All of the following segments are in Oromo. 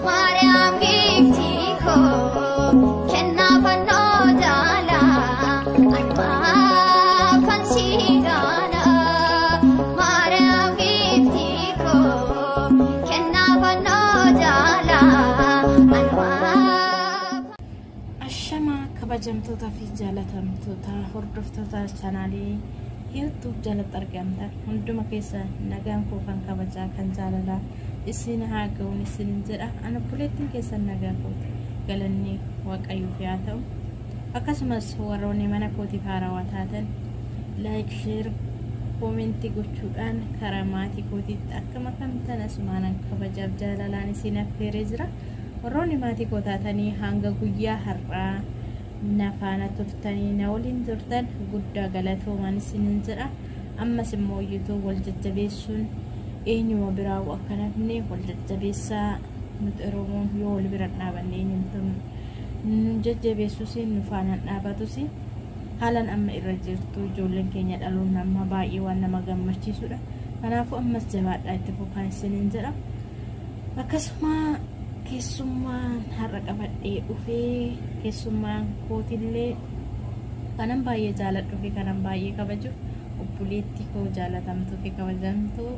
Mariam giftiko kenna panno jala anwa fansigana Mariam giftiko kenna panno jala anwa Ashama kabajamtoota fi jaalatamtoota hordoftoota chaanaalii YouTube jalatti argamtan hunduma keessa nagaan koo kan kabajaa kan jaalala isin haa ga'uun isin jedha ana buleettiin keessan nagaa kooti galanni waaqayyoof haa ta'u akkasumas warroonni mana kootiif haarawaa taatan like share comment gochuudhaan karaa maatii kootiitti akkama kamtan asumaanan kabajaaf jaalalaan isin affeeree jira warroonni maatii koo taatanii hanga guyyaa har'aa nafaana turtanii na waliin turtan guddaa galatoomaan isin jedha ammas immoo YouTube wal jajjabeessuun eenyuma biraa akkanafne wal jajjabeessaa nuti Oromoon yoo wal bira dhaabanne eenyumtu jajjabeessuusi nu faana dhaabatusi haalan amma irra jirtu ijoolleen keenya dhaloon amma baay'ee waan nama gammachiisudha kanaafuu ammas jabaadhaa itti fufaa isin jedha akkasuma keessummaan har'a qabadhee dhufee keessummaan kootillee kanan baay'ee jaaladhu fi kanan baay'ee kabaju obboleettii koo jaalatamtuu fi kabajamtuu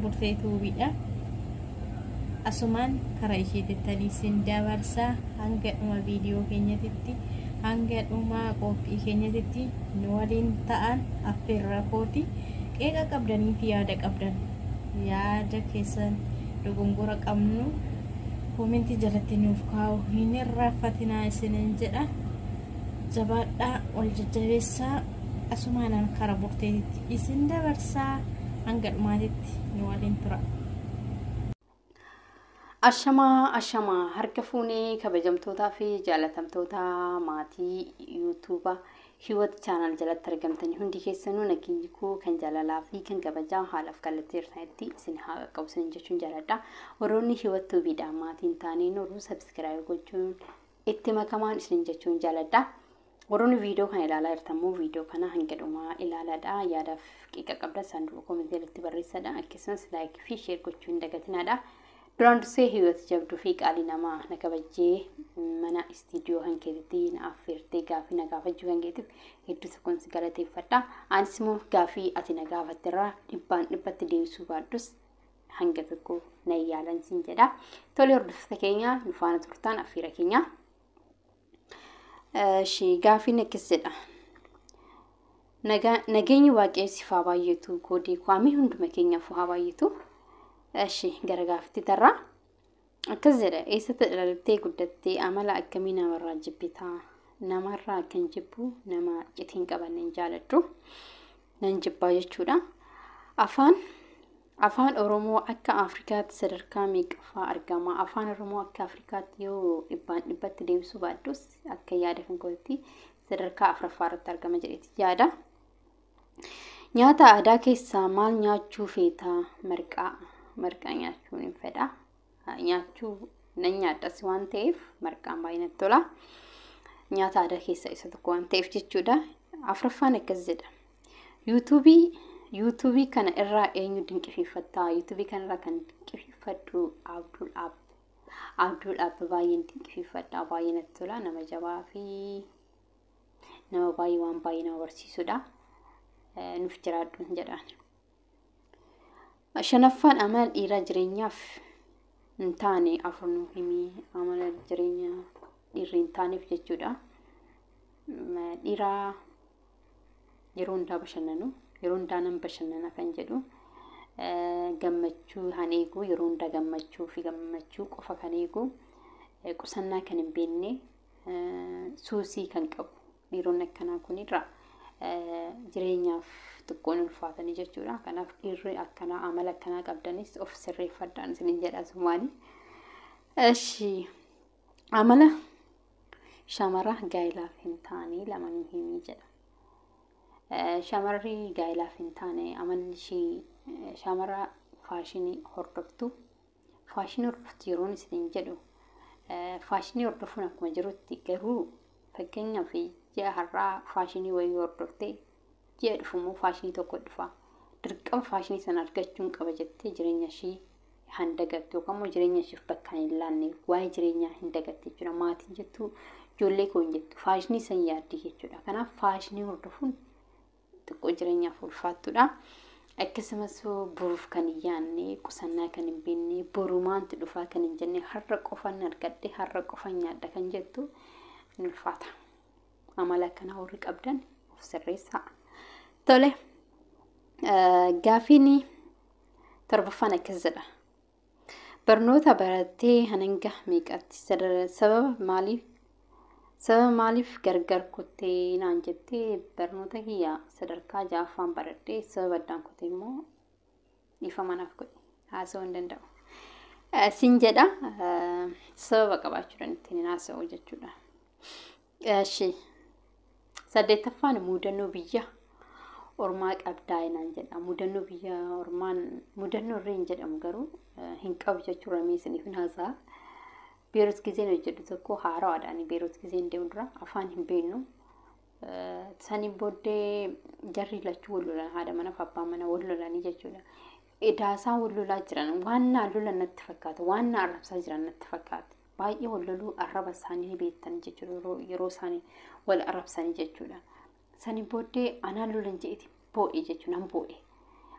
Burtee Tuubiidha asumaan karaa isheetittanii isin dabarsaa hanga dhuma viidiyoo keenyatitti hanga dhuma qophii keenyatitti nu waliin ta'an affeerraa kooti qeeqa qabdanii fi yaada qabdan yaada keessan dogongora qabnu koomenti jalatti nuuf kaa'u hin irraanfatinaa isinin jedha jabaadhaa wal jajjabeessaa asumaanan karaa Burteetitti isin dabarsaa hanga dhumaatitti nu waliin tura. Ashama harka fuunee kabajamtootaa fi jaalatamtoota maatii YouTube Hiwat channel jalatti argamtanii hundi keessanuu nageenyi koo kan jaalalaa fi kan kabajaa haalaaf kallattii irratti isin haa qaqqabu isin jechuun jaaladha. Warroonni Hiwat Tuubiidhaan maatiin taanii nuruu subscribe gochuun itti makamaan isin jechuun jaaladha. Warroonni viidiyoo kana ilaalaa jirtanmoo viidiyoo kana hanga dhumaa ilaalaadha. Yaadaaf qiqa qabda saanduqa komentii irratti barreessadha. Akkasumas like fi share gochuun hin dagatinaadha. Duraan dursee Hiwat jabduu fi qaalii namaa na kabajjee mana istiidiyoo hankeetitti na affeertee gaafii na gaafachuu hankeetiif hedduu tokkoon si galateeffadha. Anis immoo gaafii ati na gaafatterraa dhibbatti deebisuu baaddus hanga tokko na yaalan siin jedha. Tole hordoftoota keenya nu faana turtaan affeera keenya. Gaafiin akkas jedha. Nageenyi waaqessi faa baay'eetu koodii kwaamii hunduma keenyaaf haa baay'eetu. Gara gaafitti tarraa akkas jedha eessatti dhalattee guddattee amala akkamii namarraa jibbitaa namarraa kan jibbu nama citiin qabanneen jaaladhu nan jibbaa jechuudha. Afaan Oromoo akka Afrikaatti sadarkaa meeqaffaa argama? Afaan Oromoo akka Afrikaatti yoo dhibbatti deebisuu baaddus akka yaada kan kootti sadarkaa afuraffaa irratti argama jedheeti yaada. Nyaata aadaa keessaa maal nyaachuu feetaa? Marqaa nyaachuun hin fedha. Nyaachuu nan nyaadhas waan ta'eef marqaan baay'inatti tola. Nyaata aadaa keessaa isa tokko waan ta'eef jechuudha. Afuraffaan akkas jedha. YouTube kana irraa eenyu dinqifiiffattaa? YouTube kana irraa kan dinqifiiffadhu Abdul Abb baay'een dinqifiiffadha. Baay'inatti tola. Nama jabaa fi nama baay'ee waan baay'ee nama barsiisudha. Nuuf jiraadhu jedhaan. Shanaffaan amala dhiiraa jireenyaaf hin taane afur nuuf himi. Amala jireenya dhiirri hin taaneef jechuudha. Dhiiraa yeroo hundaa bashannanu yeroo hundaa nan bashannana kan jedhu gammachuu han eegu yeroo hundaa gammachuu fi gammachuu qofa kan eegu qusannaa kan hin beekne suusii kan qabu dhiironni akkanaa kunirra jireenyaaf xiqqoon ulfaatanii jechuudha. Kanaaf dhiirri akkanaa amala akkanaa qabdanis of sirreeffadhaan isiniin jedha sumaani. Amala shamara gaa'ilaaf hin taane lama nu himi jedha. Shamarri gaa'ilaaf hin taane amalli ishii shamara faashinii hordoftu. Faashinii hordoftu yeroon isiniin jedhu faashinii hordofuun akkuma jirutti garuu fakkeenyaaf ji'a har'aa faashinii wayii hordoftee ji'a dhufumoo faashinii tokko dhufa. Dirqama faashinii sana argachuun qaba jettee jireenya ishii handagatti yookaan immoo jireenya isheef bakka hin laanne waa'ee jireenyaa hin dagatti jechuudha. Maatiin jettu ijoollee koo hin jettu faashinii san yaaddi jechuudha. Kanaaf faashinii hordofuun xiqqoo jireenyaaf ulfaattudha. Akkasumas boruuf kan hin yaadne qusannaa kan hin beekne borumaanti dhufaa kan hin jenne har'a qofan argadhe har'a qofan nyaadha kan jettu ni ulfaata. Amala akkanaa warri qabdan of sirreessaa. Tole gaafiin torbaffaan akkas jedha. Barnoota barattee hanga meeqatti sababa maaliif gargar kuttee naan jettee barnoota kiyya sadarkaa 6ffaan baradhee sababa addaan kuttee immoo ifa manaaf godhe haasa'uu hin danda'u. Sin jedha sababa qabaachuudhaan ittiin haasa'u jechuudha. Eshi 8ffaan mudannoo biyya ormaa qabdaa naan jedha. Mudannoo biyya ormaan mudannoo irreen jedhamu garuu hin qabu jechuudha. Meesaniif hin haasa'a. Beerot giseen hojjetu tokko haaraadhaan beerot giseen deemu dura afaan hin beeknu. Sanii booddee jarri lachuu wal lolan haadha mana fi abbaan mana wal lolanii jechuudha. Edaasaan wal lolaa jiran waan lolan natti fakkaata. Waan arrabsaa jiran natti fakkaata. Baay'ee wal loluu arraba isaanii beektan jechuudha. Yeroo isaanii wal arrabsanii jechuudha. Sanii booddee anaan lolan je'iti boo'ee jechuudha. Boo'ee.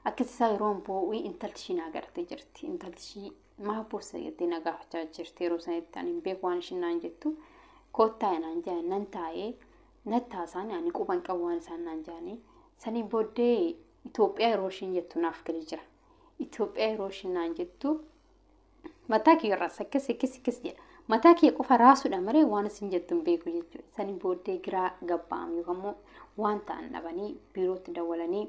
Akkasisaa yeroo boo'ee intalti ishii agartee jirti. Intalti ishii maa boossa jettee nagaafachaa jirti. Yeroo sanitti ani beeku waan ishiin naan jettu koottaa naan jedhan nan taa'ee nattaasaanii ani quban qabu waan isaan naan jedhanii. Sanii booddee Itoophiyaa yeroo ishiin jettu naaf galee jira. Itoophiyaa yeroo ishiin naan jettu mataa kee irraas akkas jedha. Mataa kee qofa raasuudha malee waan isin jettu hin beeku jechuudha. Sanii booddee giraa gabba'am yookaan immoo waan ta'an dhabanii biirootti dawwalanii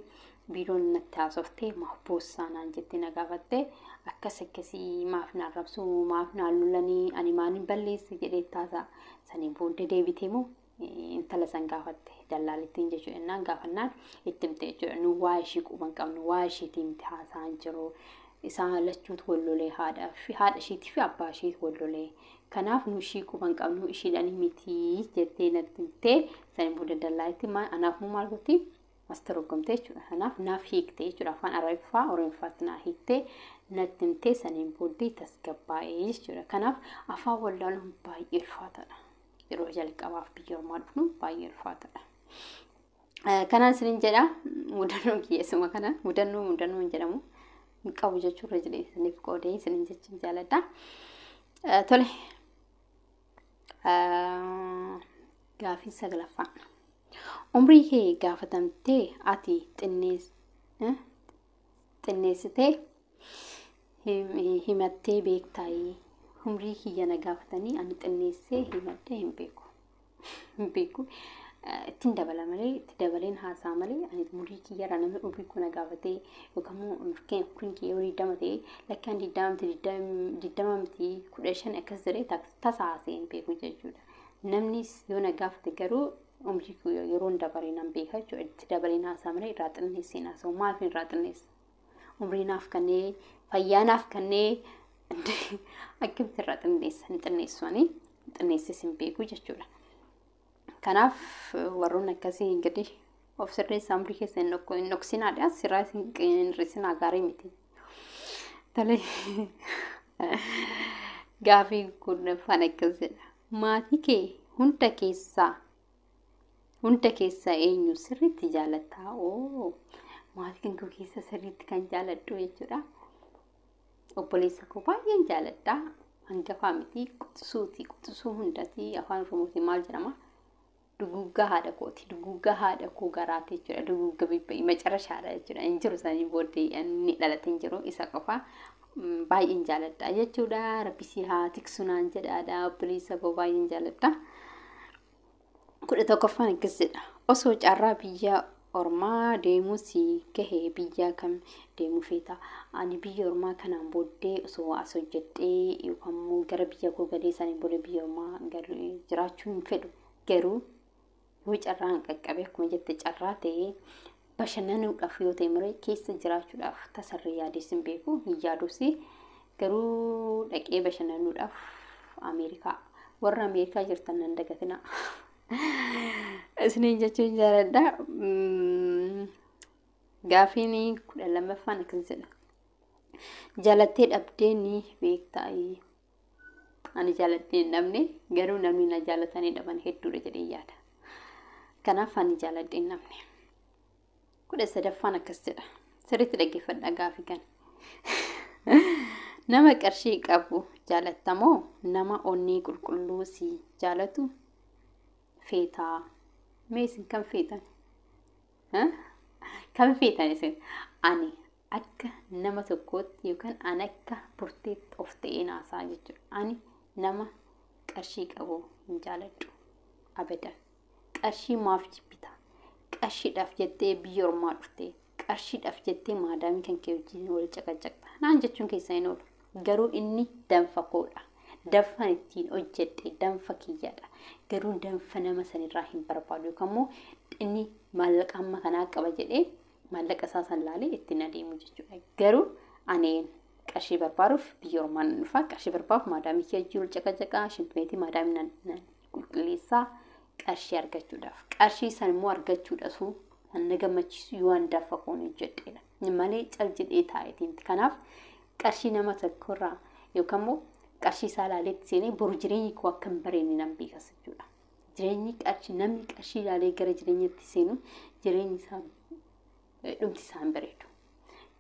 biiroon natti haasoftee maaf boossaa naan jettee nagaafattee akkasii maaf na arrabsuu maaf na lolanii ani maaliin balleesse jedhee taasaa. Sanii booddee deebitee moo intala san gaafatte dallaalittiin jechuudha. Innaan gaafannaan itti himte jechuudha. Nu waa ishii quban qabnu waa ishiitiin haasaan jiru. Isaan lachuutu wal lolee haadha ishiitii fi abbaa ishiitu wal lolee. Kanaaf nu ishii quban qabnu ishiidhaan miti jettee natti himtee sanii booda dallaalitti anaaf maal gooti mastarogomtee jechuudha. Kanaaf naaf hiiktee jechuudha. Afaan Arabiffaa Oromofaatti naa hiiktee natti himtee sanii booddee tasgabbaa'ee jechuudha. Kanaaf afaan wallaaluun baay'ee ulfaataadha. Yeroo jalqabaaf biyya ormaa dhufnu baay'ee ulfaataadha. Kanaan isiniin jedha mudannoo kiyyeessuma kana mudannoo hin jedhamu. Qabu jechuudha jireessaniif qoodee isiniin jechuun jaaladha. Tole gaafii 9ffaan umrii kee gaafatamtee ati xinneessitee himattee beektaayii. Umrii kiyya na gaafatanii ani xinneessee himadhee hin beeku. Ittiin dabala malee itti dabaleen haasaa malee ani umurii kiyyarraa namni umrii koo na gaafatee yookaan immoo umriin kiyya yoo 20 ta'e lakkaan 20 miti 15 akkas jedhee tasaasee hin beeku jechuudha. Namnis yoo na gaafate garuu umrii kiyya yeroo dabalee nan beeka jechuudha. Itti dabaleen haasaa malee irraa xinneessee haasa'u maaliif irraa xinneessa? Umrii naaf kannee fayyaa naaf kannee akkamitti irraa xinneessis hin beeku jechuudha. Kanaaf warroon akkasii gadi of sirreessaa umrii keessa hin dhoksinaadha. Sirraa hin risinaa gaarii miti. Tole gaafii kurnaffaan akkas jedha. Maatii kee hunda keessaa eenyu sirriitti jaalattaa? Maatii koo keessa sirriitti kan jaaladhu jechuudha. Obboleessa koo baay'een jaaladha. Hangafaa miti quxisuu hundati afaan Oromootiin maal jedhama? Duguggaa haadha kooti. Duguggaa haadha koo garaate jechuudha. Duguggaa bibbayii macarashaadha jechuudha. Hin jiru sanii booddee inni dhalate hin jiru. Isa qofa baay'een jaaladha jechuudha. Rabbisii haa tiksu naan jedhaadha. Obboleessa koo baay'een jaaladha. 11ffaan akkas jedha. Osoo carraa biyya ormaa deemuusi gahee biyya kam deemuu feeta? Ani biyya ormaa kanaan booddee osoo as hojjedhee yookaan immoo gara biyya koo gadee sanii booda biyya ormaa jiraachuu hin fedhu. Garuu yoo carraan qaqqabee akkuma jette carraa ta'ee bashannanuudhaaf yoo ta'e malee keessa jiraachuudhaaf tasarree yaadees hin beeku hin yaadus. Garuu dhaqee bashannanuudhaaf Ameerikaa warra Ameerikaa jirtan nan dagatina. Isiniin jechuun jaaladha. Gaafiin 12ffaan akkas jedha. Jaalattee dhabdee ni beektaa. Ani jaaladhee namni garuu namni na jaalatanii dhaban hedduudha jedhee yaada. Kanaaf ani jaaladhee namni. 13ffaan akkas jedha. Sirriitti dhaggeeffadhaa gaafii kana. Nama qarshii qabu jaalattamoo nama onnee qulqulluu si jaalatu feetaa. Mee isin kan feetan? Kan feetan isin? Ani akka nama tokkootti yookaan ani akka burteetti of ta'ee naasaa jechuudha. Ani nama qarshii qabu hin jaaladhu abadan. Qarshii maaf jibbita? Qarshiidhaaf jettee biyya ormaa dhuftee qarshiidhaaf jettee maadaamii kan kee wajjin wal caqacaqxa. Naan jechuun keessa hin oolu. Garuu inni danfa koodha. Danfa ittiin hojjedhe danfa kiyyaadha. Garuu danfa nama sanirraa hin barbaadu yookaan immoo inni maallaqa amma kanaa qaba jedhee maallaqa isaa san laalee ittiin adeemu jechuudha. Garuu aneen qarshii barbaaduuf biyya ormaan dhufa qarshii barbaaduuf maadaamii kee wajjin wal caqacaqaa shimpimeetii maadaamii qulqulleessaa qarshii argachuudhaaf. Qarshii san immoo argachuudhaaf na gammachiisu yoo handafa koon hojjedheedha. Malee cal jedhee taa'eetiin. Kanaaf qarshii nama tokkorraa yookaan immoo qarshii isaa laaleetti seenee boru jireenyi koo akka hin bareenne nan beekas jechuudha. Jireenyi qarshii namni qarshii laalee gara jireenyatti seenu jireenyi isaa dhumti isaa hin bareedu.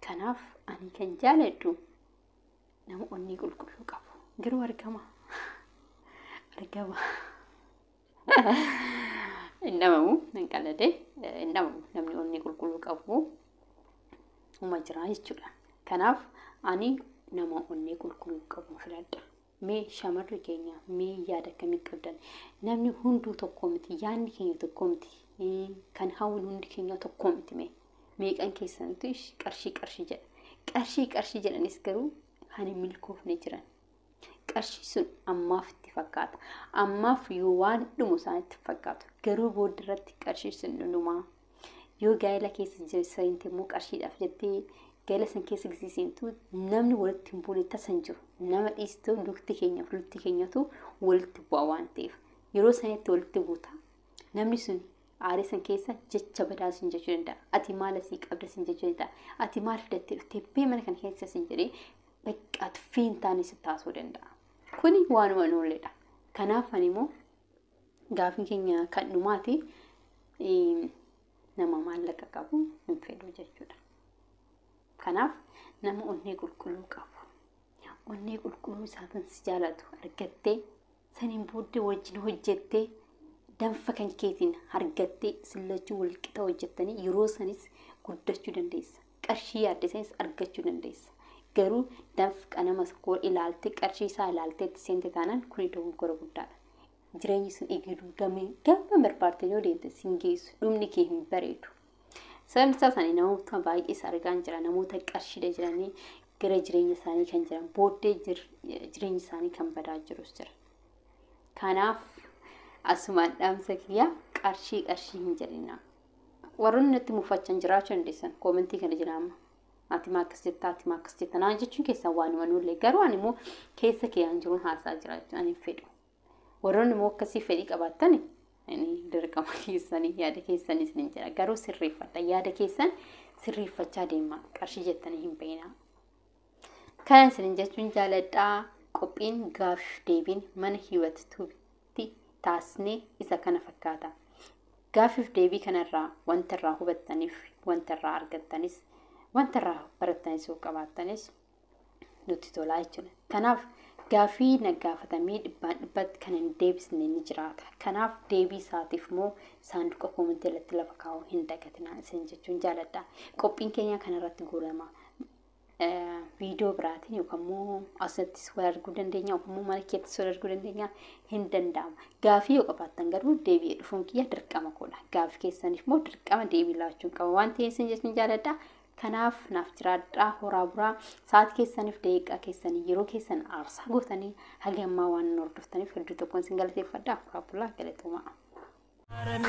Kanaaf ani kan jaaladhu nama onnee qulqulluu qabu. Garuu argama. Namamu nan qalade namamu namni onnee qulqulluu qabu uma jira jechuudha. Kanaaf ani nama onnee qulqulluu qabu filadha. Mee shamarri keenya mee yaada akkamii qabdan? Namni hunduu tokko miti, yaadni keenya tokko miti, kan hawwin hundi keenya tokko miti. Meeqan keessanitti qarshii jedha. Qarshii jedhanis garuu kan hin milkoofne jiran. Qarshii sun ammaaf itti fakkaata. Ammaaf yoo waan dhumu isaanitti fakkaatu. Garuu booddarratti qarshii sun dhumaa. Yoo gaa'ela keessa jirtu immoo qarshiidhaaf jettee gaa'ela san keessa gisiisentu namni walitti hin buune tasan jiru. Nama dhiistoo dugti keenya fi lutti keenyatu walitti bu'a waan ta'eef. Yeroo sanitti walitti buuta. Namni sun aarii san keessa jecha badaa sin jechuu danda'a. Ati maal asii qabda sin jechuu danda'a. Ati maal fidattee dhuftee mana kana keessa sin jedhee bakka fiin taane si taasisuu danda'a. Kuni waanuma noolleedha. Kanaaf ani immoo gaafii keenya kan dhumaati nama maallaqa qabu hin fedhu jechuudha. Kanaaf nama onnee qulqulluu qabu. Onnee qulqulluu isaatiin si jaalatu argattee saniin booddee wajjin hojjettee danfa kan keetiin argattee sillachuu walqixa hojjettanii yeroo sanis guddachuu dandeessa. Qarshii yaaddesanis argachuu dandeessa. Garuu danfa nama koo ilaaltee qarshii isaa ilaaltee itti seente taanaan kuni dogoggora guddaadha. Jireenyi sun eegiduu gama barbaadde yoo deemte sin geessu dhumni kee hin bareedu. Sababni isaa isaanii namoota baay'ees argaa jira. Namoota qarshiidha jiranii gara jireenya isaanii kan jiran booddee jireenya isaanii kan badaa jirus jira. Kanaaf asumaan dhaamsa kiyyaa qarshii hin jedhina. Warroonni natti muufachan jiraachuu dandeessan koomentii kana jiraama. Ati maakkas jetta naan jechuun keessan waanuma nullee garuu ani immoo keessa keeyyan jiruun haasaa jiraachuu ani fedhu. Warroonni immoo akkasii fedhii qabaattan dirqama keessanii yaada keessanis ni jira. Garuu sirreeffadha. Yaada keessan sirreeffachaa deemaa. Qarshii jettanii hin beeknaa. Kanan isin jechuun jaaladhaa. Qophiin gaafii deebiin mana hiwwatuutti taasisnee isa kana fakkaata. Gaafiif deebii kanarraa wanta irraa hubattaniif wanta irraa argattanis wanta irraa barattanis yoo qabaattanis nutti tolaa jechuudha. Kanaaf gaafii naggaafatamee dhibbatti kan hin deebisne ni jiraata. Kanaaf deebii isaatiif immoo saanduqa koomentii irratti lafa kaa'uu hin dagatinaa isin jechuun jaaladha. Qophiin keenya kanarratti goolama. Viidiyoo biraatiin yookaan immoo asittis wal arguu dandeenya yookaan immoo mana keessattis wal arguu dandeenya hin danda'ama. Gaafii yoo qabaattan garuu deebi'ee dhufuun kiyya dirqama koodha. Gaafii keessaniif immoo dirqama deebii laachuun qaba waan ta'eef isin jechuun jaaladha. Kanaaf naaf jiraadhaa horaa buraa sa'aatii keessaniif daqiiqaa keessanii yeroo keessan aarsaa gootanii haga ammaa waan hordoftaniif hedduu tokkoon isin galateeffadha. Horaa bulaa galatoomaa.